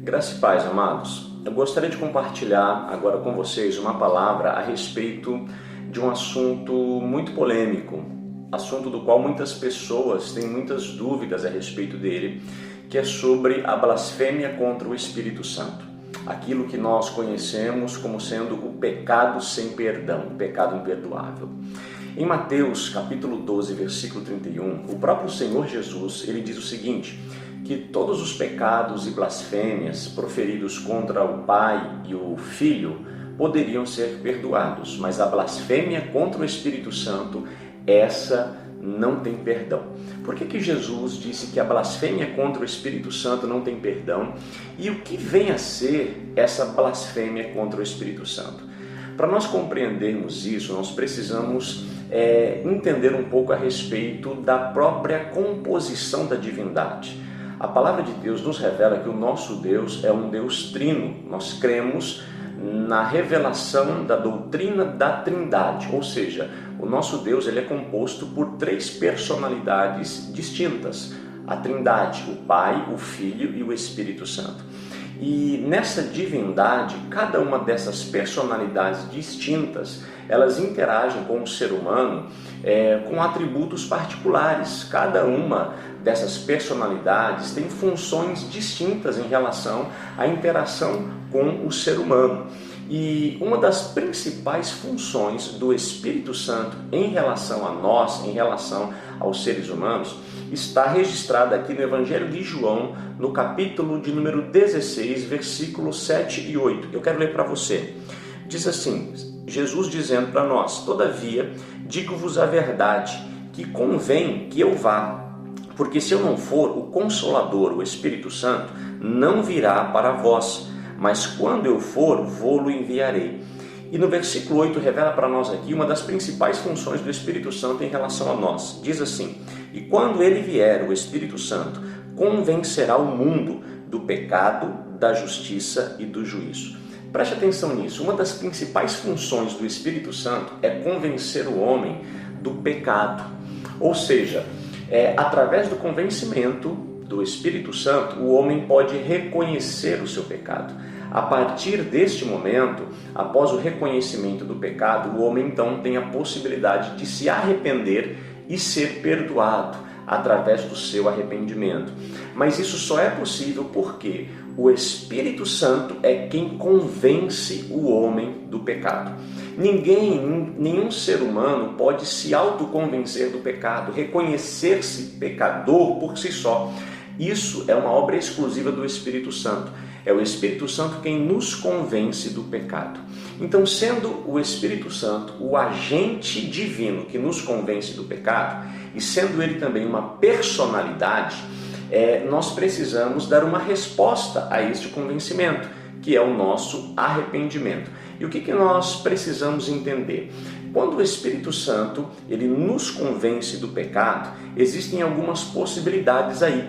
Graça e paz, amados. Eu gostaria de compartilhar agora com vocês uma palavra a respeito de um assunto muito polêmico, assunto do qual muitas pessoas têm muitas dúvidas a respeito dele, que é sobre a blasfêmia contra o Espírito Santo. Aquilo que nós conhecemos como sendo o pecado sem perdão, o pecado imperdoável. Em Mateus capítulo 12, versículo 31, o próprio Senhor Jesus, ele diz o seguinte, que todos os pecados e blasfêmias proferidos contra o Pai e o Filho poderiam ser perdoados, mas a blasfêmia contra o Espírito Santo, essa não tem perdão. Por que Jesus disse que a blasfêmia contra o Espírito Santo não tem perdão? E o que vem a ser essa blasfêmia contra o Espírito Santo? Para nós compreendermos isso, nós precisamos entender um pouco a respeito da própria composição da divindade. A palavra de Deus nos revela que o nosso Deus é um Deus trino. Nós cremos na revelação da doutrina da Trindade, ou seja, o nosso Deus ele é composto por três personalidades distintas, a Trindade, o Pai, o Filho e o Espírito Santo. E nessa divindade, cada uma dessas personalidades distintas, elas interagem com o ser humano com atributos particulares. Cada uma dessas personalidades tem funções distintas em relação à interação com o ser humano. E uma das principais funções do Espírito Santo em relação a nós, em relação aos seres humanos, está registrada aqui no Evangelho de João, no capítulo de número 16, versículos 7 e 8. Eu quero ler para você. Diz assim, Jesus dizendo para nós, todavia, digo-vos a verdade, que convém que eu vá, porque se eu não for, o Consolador, o Espírito Santo, não virá para vós, mas quando eu for, vou-lo enviarei. E no versículo 8 revela para nós aqui uma das principais funções do Espírito Santo em relação a nós. Diz assim, e quando ele vier, o Espírito Santo, convencerá o mundo do pecado, da justiça e do juízo. Preste atenção nisso, uma das principais funções do Espírito Santo é convencer o homem do pecado. Ou seja, através do convencimento do Espírito Santo, o homem pode reconhecer o seu pecado. A partir deste momento, após o reconhecimento do pecado, o homem então tem a possibilidade de se arrepender e ser perdoado através do seu arrependimento. Mas isso só é possível porque o Espírito Santo é quem convence o homem do pecado. Nenhum ser humano pode se autoconvencer do pecado, reconhecer-se pecador por si só. Isso é uma obra exclusiva do Espírito Santo. É o Espírito Santo quem nos convence do pecado. Então, sendo o Espírito Santo o agente divino que nos convence do pecado, e sendo ele também uma personalidade, nós precisamos dar uma resposta a este convencimento, que é o nosso arrependimento. E o que nós precisamos entender? Quando o Espírito Santo ele nos convence do pecado, existem algumas possibilidades aí.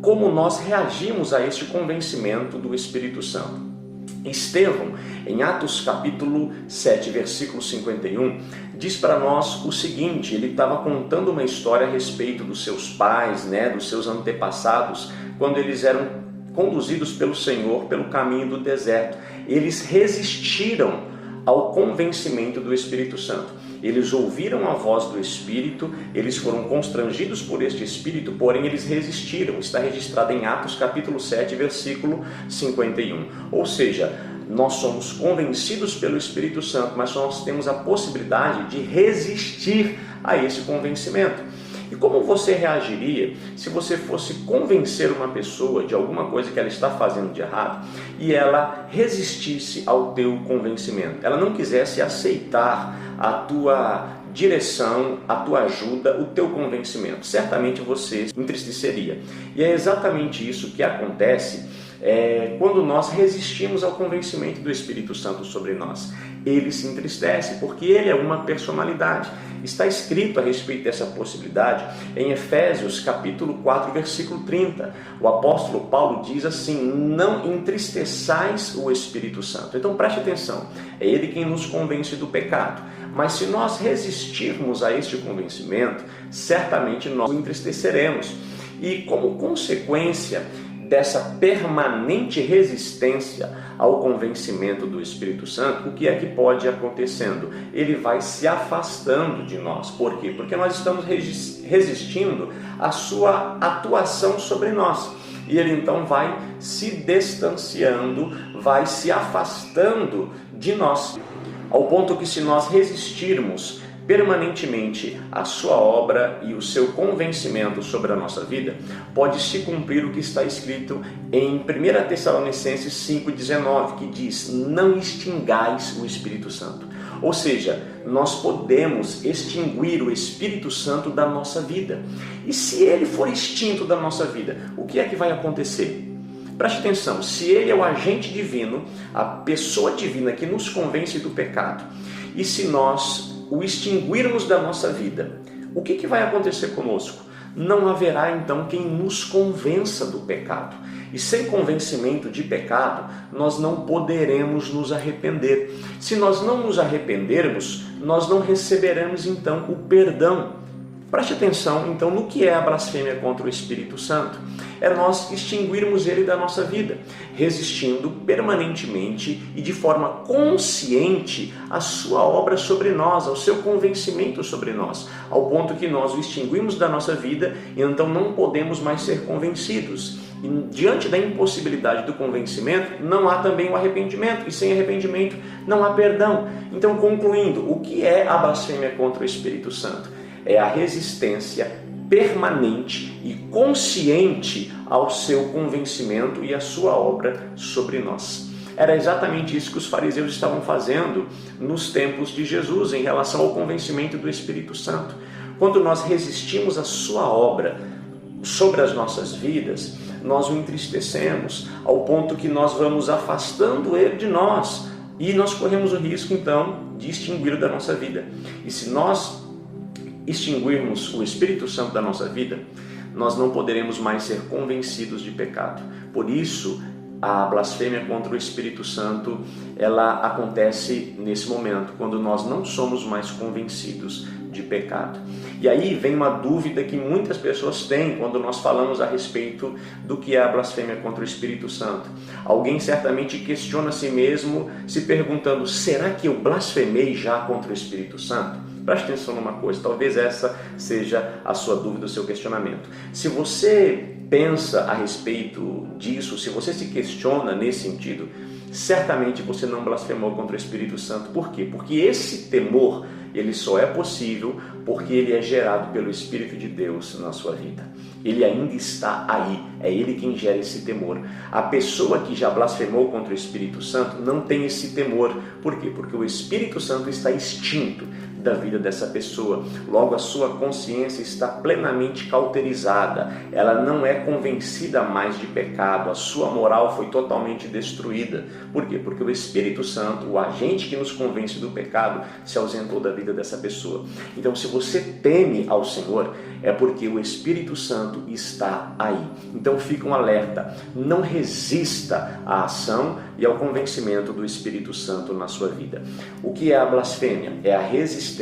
Como nós reagimos a este convencimento do Espírito Santo? Estevão, em Atos capítulo 7, versículo 51, diz para nós o seguinte, ele estava contando uma história a respeito dos seus pais, dos seus antepassados, quando eles eram conduzidos pelo Senhor pelo caminho do deserto. Eles resistiram ao convencimento do Espírito Santo. Eles ouviram a voz do Espírito, eles foram constrangidos por este Espírito, porém eles resistiram. Está registrado em Atos capítulo 7, versículo 51. Ou seja, nós somos convencidos pelo Espírito Santo, mas nós temos a possibilidade de resistir a esse convencimento. E como você reagiria se você fosse convencer uma pessoa de alguma coisa que ela está fazendo de errado e ela resistisse ao teu convencimento? Ela não quisesse aceitar a tua direção, a tua ajuda, o teu convencimento. Certamente você se entristeceria. E é exatamente isso que acontece quando nós resistimos ao convencimento do Espírito Santo sobre nós. Ele se entristece porque ele é uma personalidade. Está escrito a respeito dessa possibilidade em Efésios capítulo 4, versículo 30. O apóstolo Paulo diz assim, não entristeçais o Espírito Santo. Então preste atenção, é ele quem nos convence do pecado. Mas se nós resistirmos a este convencimento, certamente nós o entristeceremos. E como consequência dessa permanente resistência ao convencimento do Espírito Santo, o que é que pode ir acontecendo? Ele vai se afastando de nós. Por quê? Porque nós estamos resistindo à sua atuação sobre nós. E ele então vai se distanciando, vai se afastando de nós, ao ponto que, se nós resistirmos permanentemente a sua obra e o seu convencimento sobre a nossa vida, pode se cumprir o que está escrito em 1 Tessalonicenses 5,19, que diz: não extingais o Espírito Santo. Ou seja, nós podemos extinguir o Espírito Santo da nossa vida. E se ele for extinto da nossa vida, o que é que vai acontecer? Preste atenção, se ele é o agente divino, a pessoa divina que nos convence do pecado, e se nós o extinguirmos da nossa vida, o que vai acontecer conosco? Não haverá então quem nos convença do pecado. E sem convencimento de pecado, nós não poderemos nos arrepender. Se nós não nos arrependermos, nós não receberemos então o perdão. Preste atenção então no que é a blasfêmia contra o Espírito Santo. É nós extinguirmos ele da nossa vida, resistindo permanentemente e de forma consciente à sua obra sobre nós, ao seu convencimento sobre nós, ao ponto que nós o extinguimos da nossa vida e então não podemos mais ser convencidos. E diante da impossibilidade do convencimento, não há também o arrependimento, e sem arrependimento não há perdão. Então, concluindo, o que é a blasfêmia contra o Espírito Santo? É a resistência permanente e consciente ao seu convencimento e à sua obra sobre nós. Era exatamente isso que os fariseus estavam fazendo nos tempos de Jesus em relação ao convencimento do Espírito Santo. Quando nós resistimos à sua obra sobre as nossas vidas, nós o entristecemos ao ponto que nós vamos afastando ele de nós e nós corremos o risco então de extingui-lo da nossa vida. E se nós extinguirmos o Espírito Santo da nossa vida, nós não poderemos mais ser convencidos de pecado. Por isso, a blasfêmia contra o Espírito Santo, ela acontece nesse momento, quando nós não somos mais convencidos de pecado. E aí vem uma dúvida que muitas pessoas têm quando nós falamos a respeito do que é a blasfêmia contra o Espírito Santo. Alguém certamente questiona a si mesmo, se perguntando: será que eu blasfemei já contra o Espírito Santo? Preste atenção numa coisa, talvez essa seja a sua dúvida, o seu questionamento. Se você pensa a respeito disso, se você se questiona nesse sentido, certamente você não blasfemou contra o Espírito Santo. Por quê? Porque esse temor, ele só é possível porque ele é gerado pelo Espírito de Deus na sua vida. Ele ainda está aí, é ele quem gera esse temor. A pessoa que já blasfemou contra o Espírito Santo não tem esse temor. Por quê? Porque o Espírito Santo está extinto da vida dessa pessoa. Logo, a sua consciência está plenamente cauterizada. Ela não é convencida mais de pecado. A sua moral foi totalmente destruída. Por quê? Porque o Espírito Santo, o agente que nos convence do pecado, se ausentou da vida dessa pessoa. Então, se você teme ao Senhor, é porque o Espírito Santo está aí. Então, fica um alerta. Não resista à ação e ao convencimento do Espírito Santo na sua vida. O que é a blasfêmia? É a resistência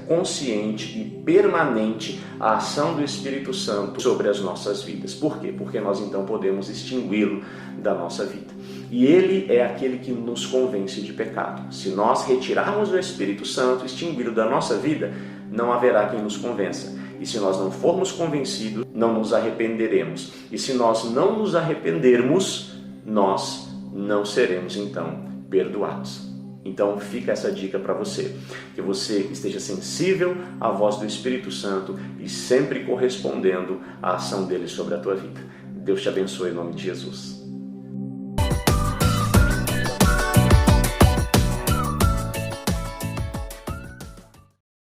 consciente e permanente à ação do Espírito Santo sobre as nossas vidas. Por quê? Porque nós então podemos extingui-lo da nossa vida. E ele é aquele que nos convence de pecado. Se nós retirarmos o Espírito Santo, extingui-lo da nossa vida, não haverá quem nos convença. E se nós não formos convencidos, não nos arrependeremos. E se nós não nos arrependermos, nós não seremos então perdoados. Então fica essa dica para você, que você esteja sensível à voz do Espírito Santo e sempre correspondendo à ação dele sobre a tua vida. Deus te abençoe em nome de Jesus.